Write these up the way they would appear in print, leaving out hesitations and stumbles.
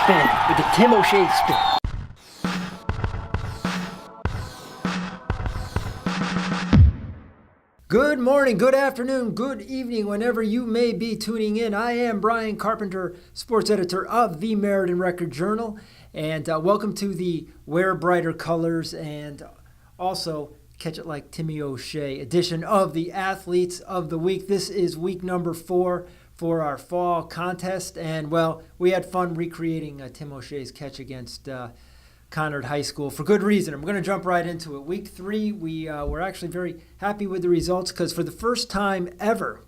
spin with the Tim O'Shea spin. Good morning, good afternoon, good evening, whenever you may be tuning in. I am Bryant Carpenter, sports editor of the Meriden Record-Journal, and welcome to the Wear Brighter Colors and also Catch It Like Timmy O'Shea edition of the Athletes of the Week. This is week number 4 for our fall contest, and well, we had fun recreating Tim O'Shea's catch against Conard High School for good reason. I'm going to jump right into it. Week 3, we were actually very happy with the results because for the first time ever,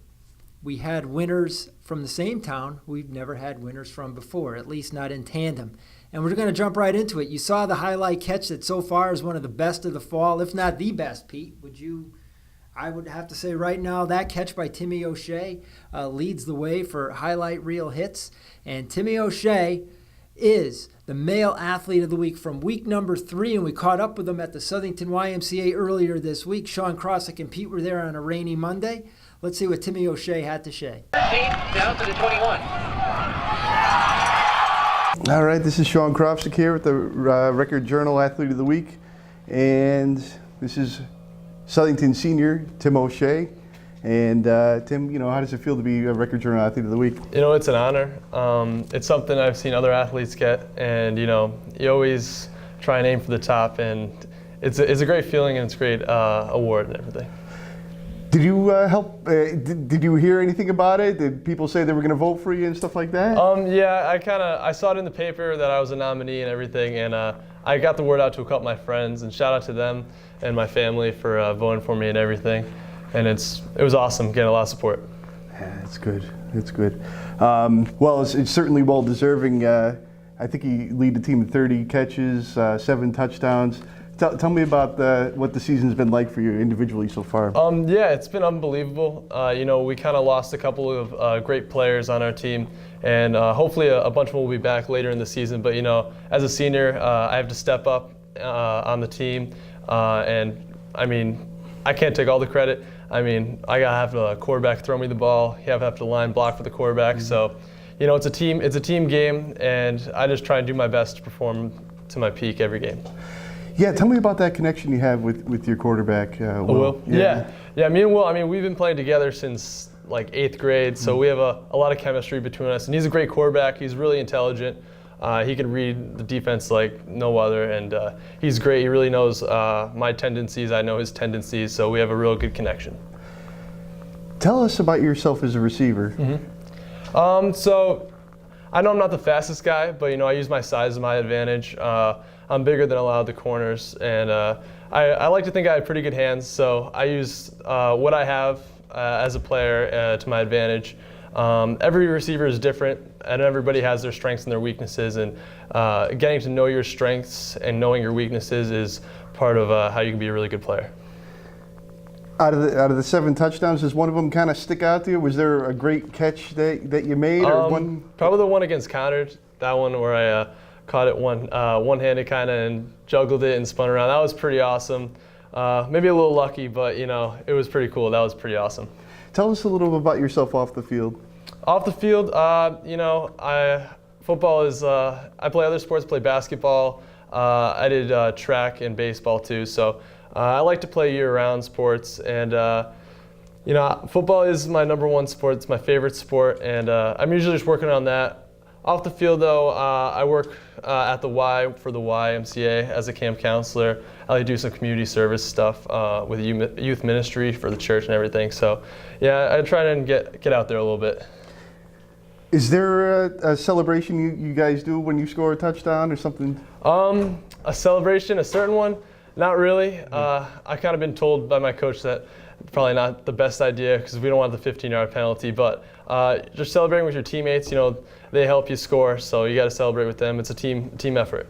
we had winners from the same town we've never had winners from before, at least not in tandem. And we're going to jump right into it. You saw the highlight catch that so far is one of the best of the fall, if not the best, Pete. I would have to say right now that catch by Timmy O'Shea leads the way for highlight reel hits. And Timmy O'Shea is the male athlete of the week from week number 3, and we caught up with him at the Southington YMCA earlier this week. Sean Crossick and Pete were there on a rainy Monday. Let's see what Timmy O'Shea had to say. Down to the 21. All right, this is Sean Crossick here with the Record-Journal Athlete of the Week, and this is Southington senior Tim O'Shea. And Tim, how does it feel to be a Record-Journal Athlete of the Week? It's an honor. It's something I've seen other athletes get, and you always try and aim for the top, and it's a great feeling, and it's a great award and everything. Did you help? Did you hear anything about it? Did people say they were going to vote for you and stuff like that? Yeah, I saw it in the paper that I was a nominee and everything, and I got the word out to a couple of my friends, and shout out to them and my family for voting for me and everything. And it was awesome, getting a lot of support. Yeah, it's good. It's good. Well, it's certainly well deserving. I think you lead the team in 30 catches, 7 touchdowns. Tell me about what the season's been like for you individually so far. Yeah, it's been unbelievable. We kind of lost a couple of great players on our team, and hopefully a bunch of them will be back later in the season. But as a senior, I have to step up on the team, and I can't take all the credit. I gotta have the quarterback throw me the ball. You have to line block for the quarterback. Mm-hmm. So, it's a team game, and I just try and do my best to perform to my peak every game. Yeah, tell me about that connection you have with your quarterback, Will. Yeah, me and Will. We've been playing together since like 8th grade, so we have a lot of chemistry between us. And he's a great quarterback. He's really intelligent. He can read the defense like no other, and he's great. He really knows my tendencies. I know his tendencies, so we have a real good connection. Tell us about yourself as a receiver. Mm-hmm. So I know I'm not the fastest guy, but I use my size to my advantage. I'm bigger than a lot of the corners, and I like to think I have pretty good hands, so I use what I have as a player to my advantage. Every receiver is different, and everybody has their strengths and their weaknesses, and getting to know your strengths and knowing your weaknesses is part of how you can be a really good player. Out of the 7 touchdowns, does one of them kind of stick out to you? Was there a great catch that you made, or one? Probably the one against Conard. That one where I caught it one-handed kind of and juggled it and spun around. That was pretty awesome. Maybe a little lucky, but it was pretty cool. That was pretty awesome. Tell us a little bit about yourself off the field. Off the field, football is, I play other sports, play basketball. I did track and baseball too, so I like to play year-round sports, and football is my number 1 sport. It's my favorite sport, and I'm usually just working on that. Off the field, though, I work at the Y for the YMCA as a camp counselor. I do some community service stuff with youth ministry for the church and everything. So, yeah, I try and get out there a little bit. Is there a celebration you guys do when you score a touchdown or something? A celebration, a certain one? Not really. I've kind of been told by my coach that it's probably not the best idea because we don't want the 15-yard penalty, but just celebrating with your teammates, they help you score, so you got to celebrate with them. It's a team effort.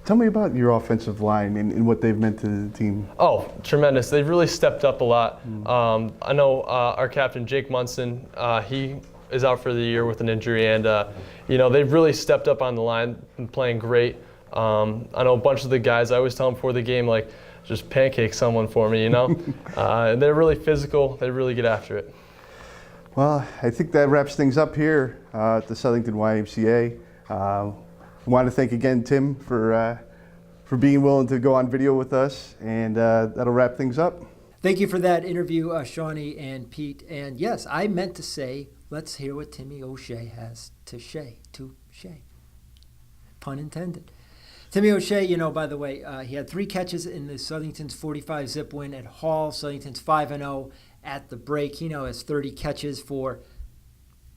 Tell me about your offensive line and what they've meant to the team. Oh, tremendous. They've really stepped up a lot. I know our captain, Jake Munson, he is out for the year with an injury, and they've really stepped up on the line and playing great. I know a bunch of the guys, I always tell them before the game, just pancake someone for me, and they're really physical. They really get after it. Well, I think that wraps things up here at the Southington YMCA. I want to thank again Tim for being willing to go on video with us, and that'll wrap things up. Thank you for that interview, Shawnee and Pete. And yes, I meant to say, let's hear what Timmy O'Shea has to say. Pun intended. Timmy O'Shea, by the way, he had 3 catches in the Southington's 45-zip win at Hall. Southington's 5-0 at the break. He now has 30 catches for,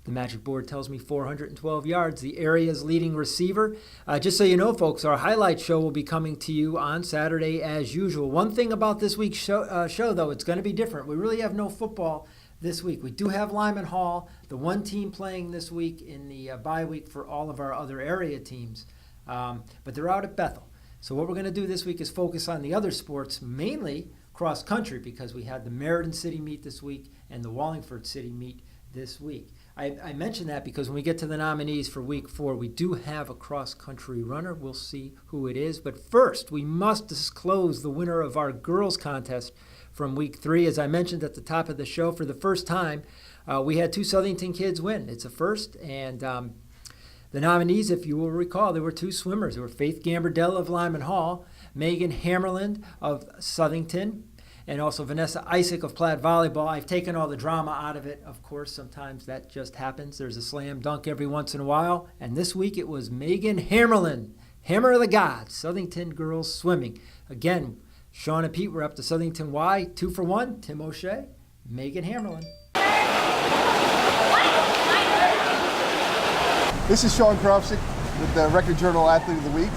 the Magic Board tells me, 412 yards. The area's leading receiver. Just so you know, folks, our highlight show will be coming to you on Saturday as usual. One thing about this week's show though, it's going to be different. We really have no football this week. We do have Lyman Hall, the one team playing this week in the bye week for all of our other area teams. But they're out at Bethel. So what we're going to do this week is focus on the other sports, mainly cross country, because we had the Meriden City meet this week and the Wallingford City meet this week. I mention that because when we get to the nominees for week 4, we do have a cross-country runner. We'll see who it is. But first, we must disclose the winner of our girls contest from week 3. As I mentioned at the top of the show, for the first time, we had 2 Southington kids win. It's a first. And the nominees, if you will recall, there were 2 swimmers. There were Faith Gambardella of Lyman Hall, Megan Hammarlund of Southington, and also Vanessa Isaac of Platt Volleyball. I've taken all the drama out of it. Of course, sometimes that just happens. There's a slam dunk every once in a while. And this week it was Megan Hammarlund, Hammer of the Gods, Southington girls swimming. Again, Sean and Pete were up to Southington Y, 2 for 1. Tim O'Shea, Megan Hammarlund. This is Sean Krofsik with the Record Journal Athlete of the Week.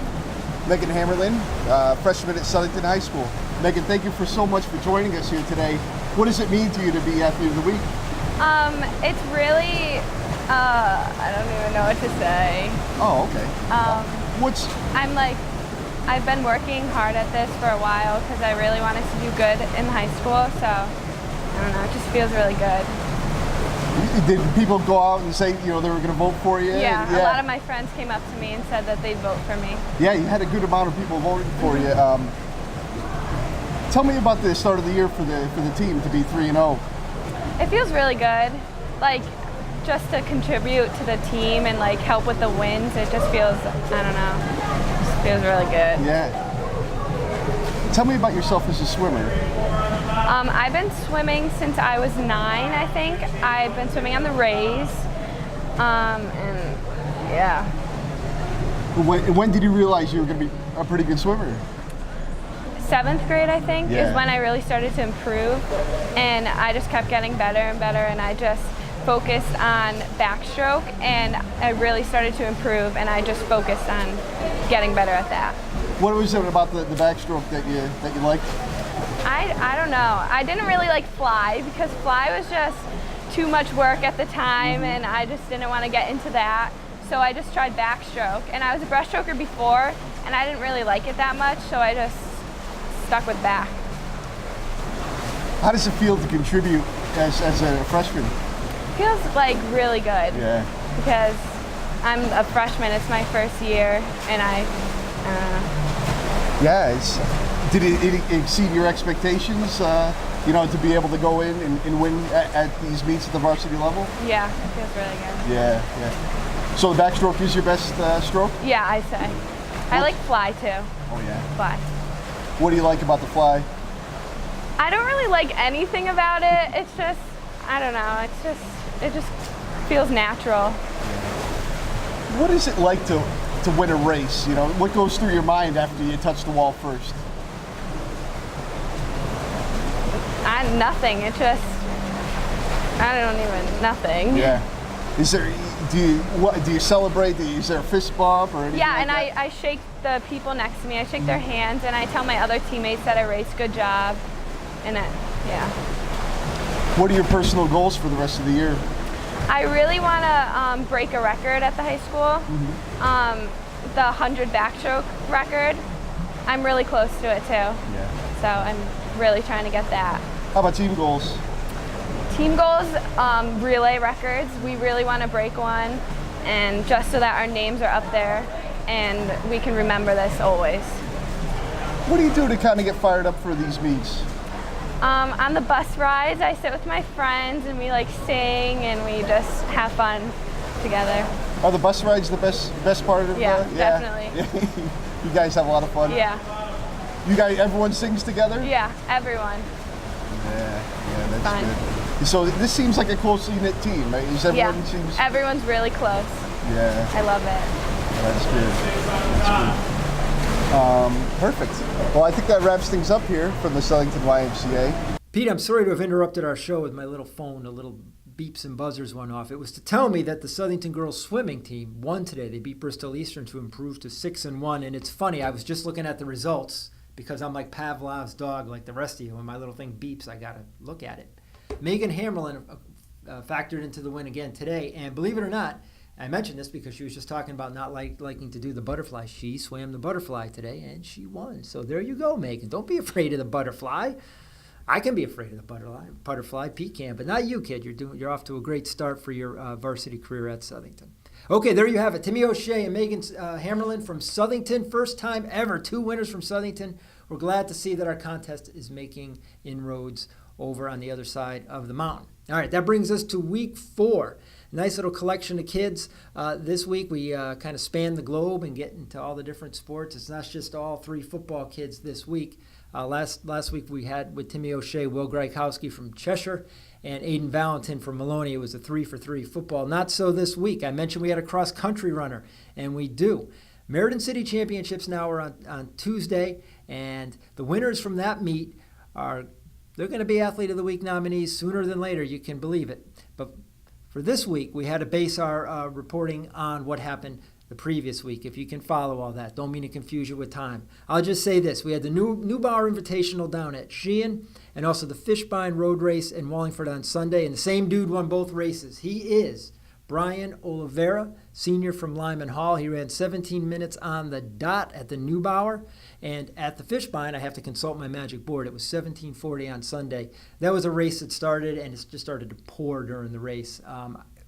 Megan Hammarlund, freshman at Southington High School. Megan, thank you so much for joining us here today. What does it mean to you to be Athlete of the Week? It's really, I don't even know what to say. Oh, okay. I've been working hard at this for a while because I really wanted to do good in high school, so I don't know, it just feels really good. Did people go out and say, they were going to vote for you? Yeah, a lot of my friends came up to me and said that they'd vote for me. Yeah, you had a good amount of people voting for you. Tell me about the start of the year for the team to be 3-0. It feels really good. Just to contribute to the team and help with the wins, it just feels, I don't know, just feels really good. Yeah. Tell me about yourself as a swimmer. I've been swimming since I was 9, I think. I've been swimming on the Rays, and yeah. When did you realize you were going to be a pretty good swimmer? 7th grade, I think, is when I really started to improve, and I just kept getting better and better, and I just focused on backstroke, and I really started to improve, and I just focused on getting better at that. What was it about the backstroke that you liked? I don't know. I didn't really like fly because fly was just too much work at the time, and I just didn't want to get into that. So I just tried backstroke, and I was a breaststroker before, and I didn't really like it that much, so I just stuck with back. How does it feel to contribute as a freshman? Feels really good. Yeah. Because I'm a freshman, it's my first year, and I don't know. Yeah, did it exceed your expectations, to be able to go in and win at these meets at the varsity level? Yeah, it feels really good. Yeah. So the backstroke is your best stroke? Yeah, I'd say. I like fly too. Oh yeah. Fly. What do you like about the fly? I don't really like anything about it. It's just, I don't know, it just feels natural. What is it like to win a race? What goes through your mind after you touch the wall first? Nothing. It just, nothing. Yeah. Do you celebrate? Is there a fist bump or anything? Yeah, like and that? I shake the people next to me. I shake their hands, and I tell my other teammates that I raced, good job, and yeah. What are your personal goals for the rest of the year? I really want to break a record at the high school. The 100 backstroke record. I'm really close to it too. Yeah. So I'm really trying to get that. How about team goals? Team goals, relay records. We really want to break one, and just so that our names are up there and we can remember this always. What do you do to kind of get fired up for these meets? On the bus rides, I sit with my friends and we sing and we just have fun. together. Are the bus rides the best part of it? Yeah, definitely. You guys have a lot of fun? Yeah. You guys, everyone sings together? Yeah, everyone. Yeah, that's Fun. good. So this seems like a closely knit team, right? Everyone's really close. Yeah. I love it. That's good. Perfect. Well, I think that wraps things up here from the Southington YMCA. Pete, I'm sorry to have interrupted our show with my little phone. A little beeps and buzzers went off. It was to tell me that the Southington girls swimming team won today. They beat Bristol Eastern to improve to 6-1. And it's funny, I was just looking at the results because I'm like Pavlov's dog, like the rest of you. When my little thing beeps, I got to look at it. Megan Hammerlund factored into the win again today. And believe it or not, I mentioned this because she was just talking about not liking to do the butterfly. She swam the butterfly today, and she won. So there you go, Megan. Don't be afraid of the butterfly. I can be afraid of the butterfly. Pete can, but not you, kid. You're off to a great start for your varsity career at Southington. Okay, there you have it. Timmy O'Shea and Megan Hammerlund from Southington. First time ever, 2 winners from Southington. We're glad to see that our contest is making inroads over on the other side of the mountain. All right, that brings us to week 4. Nice little collection of kids. This week we kind of span the globe and get into all the different sports. It's not just all 3 football kids this week. Last week we had with Timmy O'Shea, Will Greikowski from Cheshire, and Aiden Valentin from Maloney. It was a 3-for-3 football. Not so this week. I mentioned we had a cross-country runner, and we do. Meriden City Championships now are on Tuesday, and the winners from that meet they're going to be Athlete of the Week nominees sooner than later. You can believe it. But for this week, we had to base our reporting on what happened the previous week, if you can follow all that. Don't mean to confuse you with time. I'll just say this. We had the Neubauer Invitational down at Sheehan and also the Fishbein Road Race in Wallingford on Sunday. And the same dude won both races. He is Brian Oliveira, senior from Lyman Hall. He ran 17 minutes on the dot at the Neubauer. And at the Fishbein, I have to consult my magic board. It was 17:40 on Sunday. That was a race that started, and it just started to pour during the race.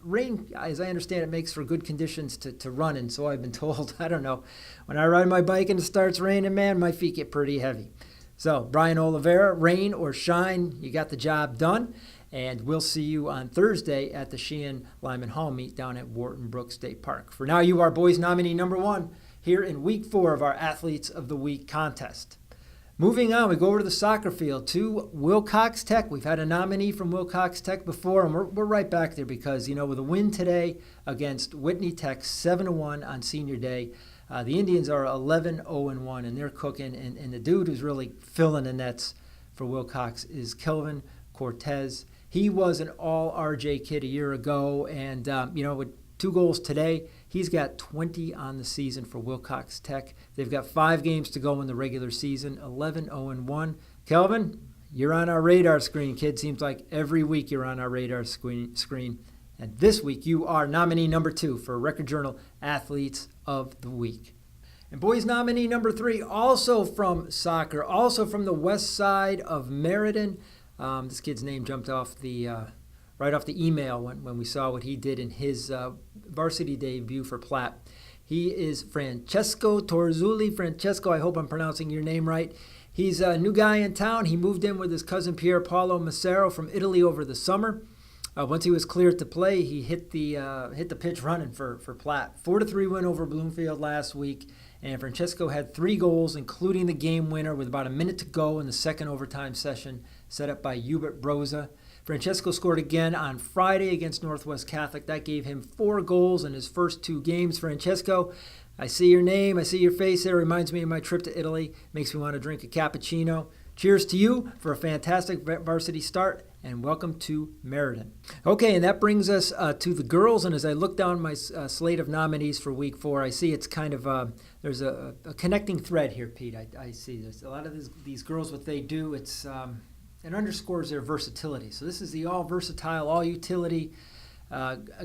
Rain, as I understand it, makes for good conditions to run in, so I've been told. I don't know. When I ride my bike and it starts raining, man, my feet get pretty heavy. So, Brian Oliveira, rain or shine, you got the job done. And we'll see you on Thursday at the Sheehan Lyman Hall meet down at Wharton Brook State Park. For now, you are boys nominee number 1 here in week 4 of our Athletes of the Week contest. Moving on, we go over to the soccer field to Wilcox Tech. We've had a nominee from Wilcox Tech before, and we're right back there because, with a win today against Whitney Tech, 7-1 on senior day, the Indians are 11-0-1, and they're cooking. And the dude who's really filling the nets for Wilcox is Kelvin Cortez. He was an all-RJ kid a year ago, and, with 2 goals today, he's got 20 on the season for Wilcox Tech. They've got 5 games to go in the regular season, 11-0-1. Kelvin, you're on our radar screen, kid. Seems like every week you're on our radar screen. And this week you are nominee number 2 for Record Journal Athletes of the Week. And boys nominee number 3, also from soccer, also from the west side of Meriden. This kid's name jumped off right off the email when we saw what he did in his varsity debut for Platt. He is Francesco Torzulli. Francesco, I hope I'm pronouncing your name right. He's a new guy in town. He moved in with his cousin Pier Paolo Massero from Italy over the summer. Once he was cleared to play, he hit the pitch running for Platt. 4-3 win over Bloomfield last week. And Francesco had 3 goals, including the game winner with about a minute to go in the second overtime session set up by Hubert Broza. Francesco scored again on Friday against Northwest Catholic. That gave him 4 goals in his first 2 games. Francesco, I see your name. I see your face there. Reminds me of my trip to Italy. Makes me want to drink a cappuccino. Cheers to you for a fantastic varsity start, and welcome to Meriden. Okay, and that brings us to the girls. And as I look down my slate of nominees for week 4, I see it's kind of there's a connecting thread here, Pete. I see there's a lot of these girls. What they do, it underscores their versatility. So this is the all versatile, all utility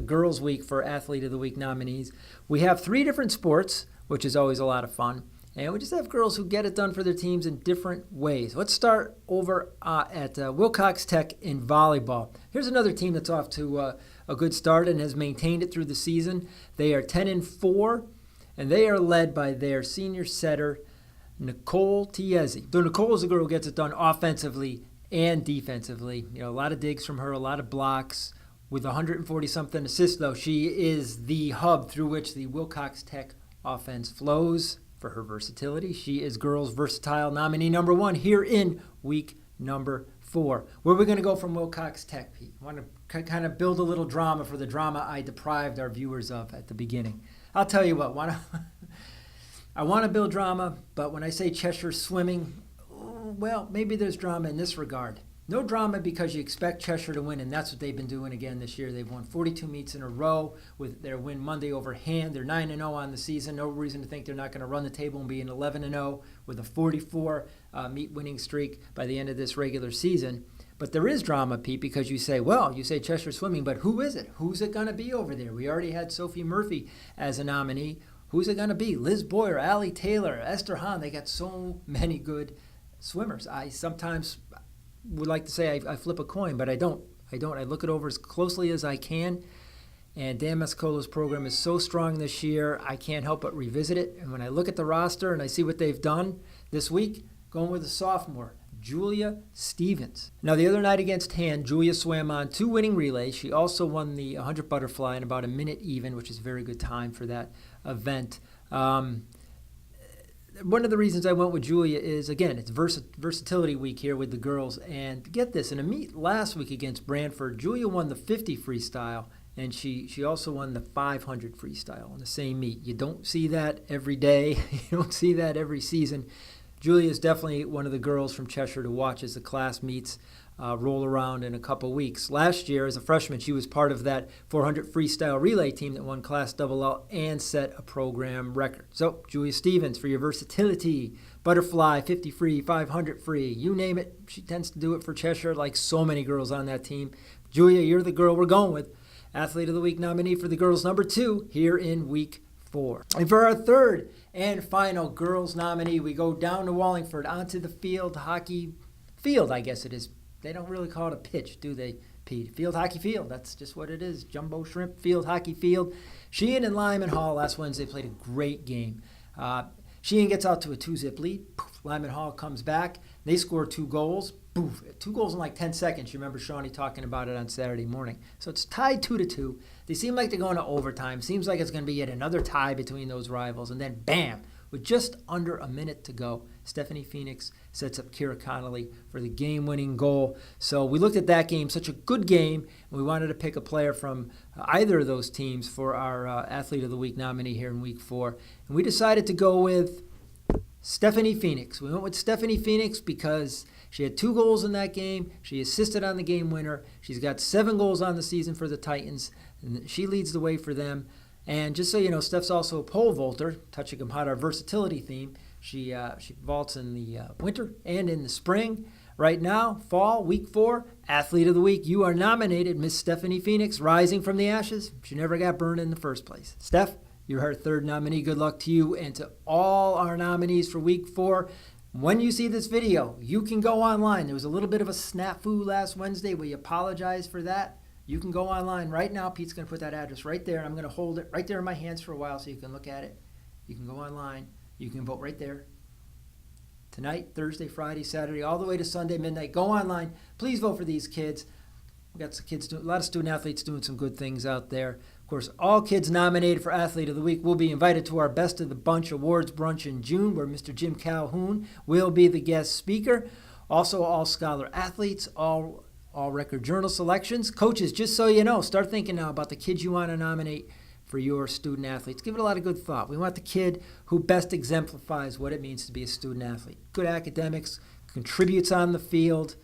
girls week for Athlete of the Week nominees. We have 3 different sports, which is always a lot of fun. And we just have girls who get it done for their teams in different ways. Let's start over at Wilcox Tech in volleyball. Here's another team that's off to a good start and has maintained it through the season. They are 10-4, and they are led by their senior setter, Nicole Tiesi. So Nicole is a girl who gets it done offensively and defensively. A lot of digs from her, a lot of blocks, With 140-something assists, though, she is the hub through which the Wilcox Tech offense flows. For her versatility, she is girls' versatile nominee number 1 here in week number 4. Where are we going to go from Wilcox Tech, Pete? I want to kind of build a little drama for the drama I deprived our viewers of at the beginning. I'll tell you what, I want to build drama, but when I say Cheshire swimming, well, maybe there's drama in this regard. No drama because you expect Cheshire to win, and that's what they've been doing again this year. They've won 42 meets in a row with their win Monday over Hand. They're 9-0 on the season. No reason to think they're not going to run the table and be an 11-0 with a 44 meet winning streak by the end of this regular season. But there is drama, Pete, because you say Cheshire swimming, but who is it? Who's it going to be over there? We already had Sophie Murphy as a nominee. Who's it going to be? Liz Boyer, Allie Taylor, Esther Hahn. They got so many good swimmers. I sometimes would like to say I flip a coin, but I don't. I look it over as closely as I can. And Dan Mascolo's program is so strong this year, I can't help but revisit it. And when I look at the roster and I see what they've done this week, going with a sophomore, Julia Stevens. Now, the other night against Hand, Julia swam on 2 winning relays. She also won the 100 butterfly in about a minute even, which is a very good time for that event. One of the reasons I went with Julia is, again, it's versatility week here with the girls. And get this, in a meet last week against Brantford, Julia won the 50 freestyle, and she also won the 500 freestyle in the same meet. You don't see that every day. You don't see that every season. Julia is definitely one of the girls from Cheshire to watch as the class meets roll around in a couple weeks. Last year, as a freshman, she was part of that 400 freestyle relay team that won Class AA and set a program record. So, Julia Stevens, for your versatility, butterfly, 50 free, 500 free, you name it. She tends to do it for Cheshire, like so many girls on that team. Julia, you're the girl we're going with. Athlete of the Week nominee for the girls number 2 here in week 4. And for our third and final girls nominee, we go down to Wallingford onto the field hockey field, I guess it is. They don't really call it a pitch, do they, Pete? Field hockey field. That's just what it is. Jumbo shrimp field hockey field. Sheehan and Lyman Hall last Wednesday played a great game. Sheehan gets out to a 2-zip lead. Poof, Lyman Hall comes back. They score 2 goals. Poof, 2 goals in like 10 seconds. You remember Shawnee talking about it on Saturday morning. So it's tied 2-2. They seem like they're going to overtime. Seems like it's going to be yet another tie between those rivals. And then, bam, with just under a minute to go, Stephanie Phoenix sets up Kira Connolly for the game-winning goal. So we looked at that game, such a good game, and we wanted to pick a player from either of those teams for our Athlete of the Week nominee here in week 4. And we decided to go with Stephanie Phoenix. We went with Stephanie Phoenix because she had 2 goals in that game. She assisted on the game winner. She's got 7 goals on the season for the Titans, and she leads the way for them. And just so you know, Steph's also a pole vaulter, touching upon our versatility theme. She vaults in the winter and in the spring. Right now, fall, week 4, Athlete of the Week. You are nominated, Miss Stephanie Phoenix, rising from the ashes. She never got burned in the first place. Steph, you're our third nominee. Good luck to you and to all our nominees for week 4. When you see this video, you can go online. There was a little bit of a snafu last Wednesday. We apologize for that. You can go online right now. Pete's going to put that address right there. I'm going to hold it right there in my hands for a while so you can look at it. You can go online. You can vote right there. Tonight, Thursday, Friday, Saturday, all the way to Sunday midnight. Go online. Please vote for these kids. We got some kids, a lot of student athletes doing some good things out there. Of course, all kids nominated for Athlete of the Week will be invited to our Best of the Bunch Awards brunch in June, where Mr. Jim Calhoun will be the guest speaker. Also, all scholar athletes, all record journal selections. Coaches, just so you know, start thinking now about the kids you want to nominate for your student athletes. Give it a lot of good thought. We want the kid who best exemplifies what it means to be a student athlete. Good academics, contributes on the field,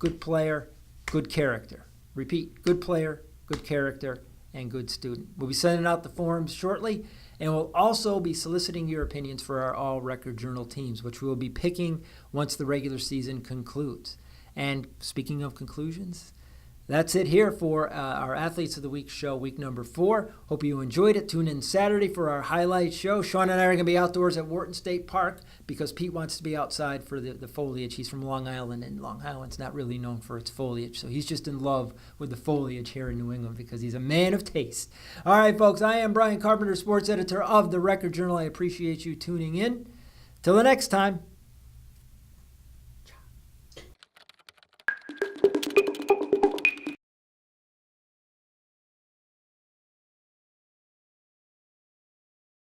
good player, good character. Repeat, good player, good character, and good student. We'll be sending out the forms shortly, and we'll also be soliciting your opinions for our all-record journal teams, which we'll be picking once the regular season concludes. And speaking of conclusions, that's it here for our Athletes of the Week show, week number 4. Hope you enjoyed it. Tune in Saturday for our highlight show. Sean and I are going to be outdoors at Wharton State Park because Pete wants to be outside for the foliage. He's from Long Island, and Long Island's not really known for its foliage. So he's just in love with the foliage here in New England because he's a man of taste. All right, folks, I am Bryant Carpenter, sports editor of the Record Journal. I appreciate you tuning in. Till the next time.